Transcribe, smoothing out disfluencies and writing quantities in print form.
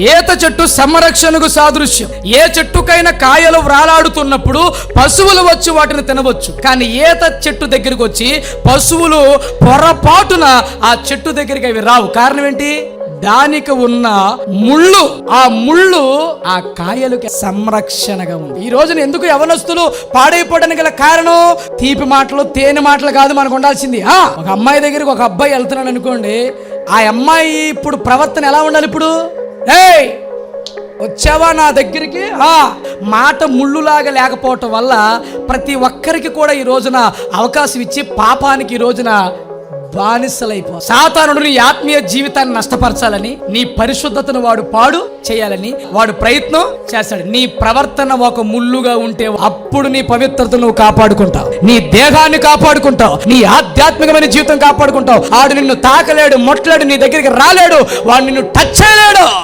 ఈత చెట్టు సంరక్షణకు సాదృశ్యం. ఏ చెట్టుకైనా కాయలు వ్రాలాడుతున్నప్పుడు పశువులు వచ్చి వాటిని తినవచ్చు. కానీ ఈత చెట్టు దగ్గరికి వచ్చి పశువులు పొరపాటున ఆ చెట్టు దగ్గరికి అవి రావు. కారణం ఏంటి? దానికి ఉన్న ముళ్ళు, ఆ ముళ్ళు ఆ కాయలకి సంరక్షణగా ఉంది. ఈ రోజున ఎందుకు యవనస్తులు పాడైపోవడానికి గల కారణం తీపి మాటలు, తేనె మాటలు కాదు మనకు ఉండాల్సింది. ఒక అమ్మాయి దగ్గరికి ఒక అబ్బాయి వెళ్తున్నాడు అనుకోండి, ఆ అమ్మాయి ఇప్పుడు ప్రవర్తన ఎలా ఉండాలి? ఇప్పుడు ఏయ్ వచ్చావా నా దగ్గరికి, మాట ముళ్ళులాగా లేకపోవటం వల్ల ప్రతి ఒక్కరికి కూడా ఈ రోజున అవకాశం ఇచ్చి పాపానికి ఈ రోజున బానిసలైపో. సాతానుడు నీ ఆత్మీయ జీవితాన్ని నష్టపరచాలని, నీ పరిశుద్ధతను వాడు పాడు చేయాలని వాడు ప్రయత్నం చేస్తాడు. నీ ప్రవర్తన ఒక ముళ్ళుగా ఉంటే అప్పుడు నీ పవిత్రతను నువ్వు కాపాడుకుంటావు, నీ దేహాన్ని కాపాడుకుంటావు, నీ ఆధ్యాత్మికమైన జీవితం కాపాడుకుంటావు. వాడు నిన్ను తాకలేడు, ముట్టలేడు, నీ దగ్గరికి రాలేడు, వాడు నిన్ను టచ్ చేయలేడు.